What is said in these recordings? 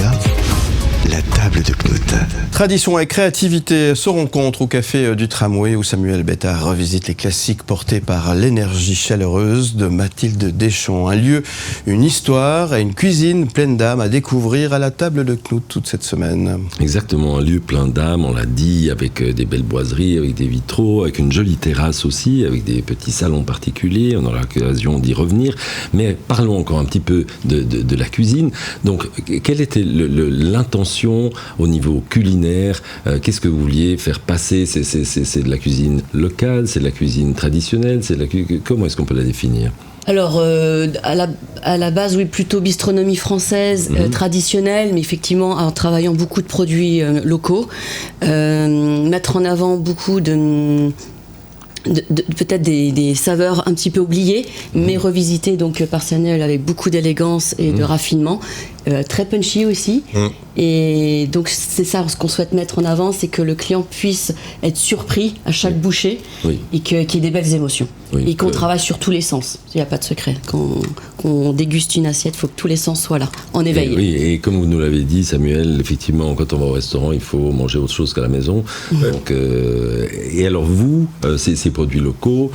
Média, la table de Knut. Tradition et créativité se rencontrent au café du Tramway où Samuel Bétard revisite les classiques portés par l'énergie chaleureuse de Mathilde Deschamps. Un lieu, une histoire et une cuisine pleine d'âme à découvrir à la table de Knut toute cette semaine. Exactement, un lieu plein d'âme, on l'a dit, avec des belles boiseries, avec des vitraux, avec une jolie terrasse aussi, avec des petits salons particuliers, on aura l'occasion d'y revenir. Mais parlons encore un petit peu de la cuisine. Donc, quelle était l'intention au niveau culinaire? Qu'est-ce que vous vouliez faire passer? C'est de la cuisine locale, c'est de la cuisine traditionnelle, comment est-ce qu'on peut la définir? Alors, à la base, oui, plutôt bistronomie française, traditionnelle, mais effectivement, en travaillant beaucoup de produits locaux, mettre en avant beaucoup peut-être des saveurs un petit peu oubliées, mais revisitées donc par Samuel avec beaucoup d'élégance et de raffinement, très punchy aussi. Et donc c'est ça ce qu'on souhaite mettre en avant, c'est que le client puisse être surpris à chaque bouchée et qu'il y ait des belles émotions. Et qu'on travaille sur tous les sens, il n'y a pas de secret. Quand on déguste une assiette, il faut que tous les sens soient là, en éveil. Et comme vous nous l'avez dit, Samuel, effectivement, quand on va au restaurant, il faut manger autre chose qu'à la maison. Donc, et alors vous, ces produits locaux,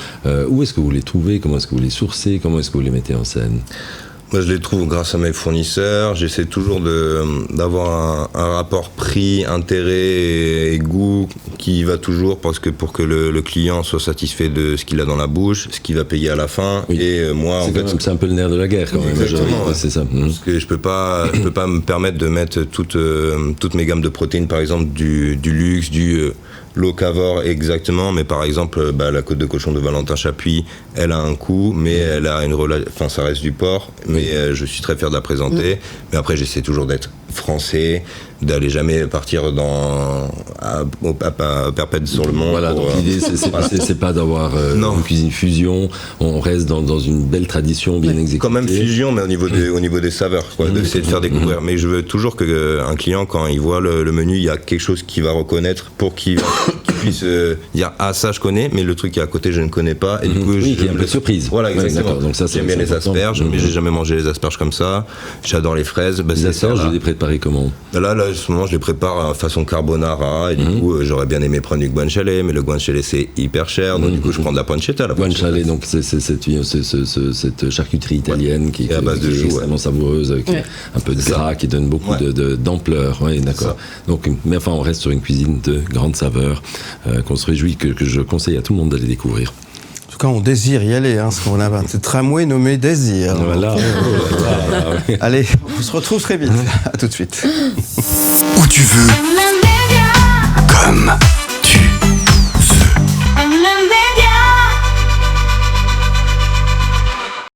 où est-ce que vous les trouvez? Comment est-ce que vous les sourcez? Comment est-ce que vous les mettez en scène? Moi, je les trouve grâce à mes fournisseurs. J'essaie toujours d'avoir un rapport prix, intérêt et goût qui va toujours, parce que pour que le client soit satisfait de ce qu'il a dans la bouche, ce qu'il va payer à la fin. Et moi, c'est un peu le nerf de la guerre quand même. Exactement. C'est ça. Parce que je peux pas me permettre de mettre toutes mes gammes de protéines, par exemple du luxe, du locavore exactement, mais par exemple la côte de cochon de Valentin Chapuis, elle a un coût, mais elle a ça reste du porc, mais je suis très fier de la présenter. Mais après, j'essaie toujours d'être français, d'aller jamais partir à perpète sur le monde. Voilà, donc l'idée c'est pas d'avoir une cuisine fusion, on reste dans une belle tradition bien exécutée. Quand même fusion, mais au niveau des saveurs, d'essayer de faire découvrir. Mais je veux toujours qu'un client, quand il voit le menu, il y a quelque chose qu'il va reconnaître pour qu'il puisse dire « Ah, ça je connais, mais le truc qui est à côté, je ne connais pas. » Et du coup, il y a un peu de surprise. Voilà, exactement. Donc ça, j'aime bien les asperges, mais j'ai jamais mangé les asperges comme ça. J'adore les fraises. Les asperges, je les prépare comment? Là, en ce moment, je les prépare façon carbonara, et du coup, j'aurais bien aimé prendre du guanciale, mais le guanciale, c'est hyper cher, donc du coup, je prends de la pancetta. Guanciale, donc c'est cette charcuterie italienne qui est à base de joues, extrêmement savoureuse, avec un peu de gras, qui donne beaucoup d'ampleur. Oui, d'accord. Donc, mais enfin, on reste sur une cuisine de grande saveur, qu'on se réjouit, que je conseille à tout le monde d'aller découvrir. En tout cas, on désire y aller, ce qu'on a un tramway nommé Désir. Voilà. Allez, on se retrouve très vite. À tout de suite. Où tu veux.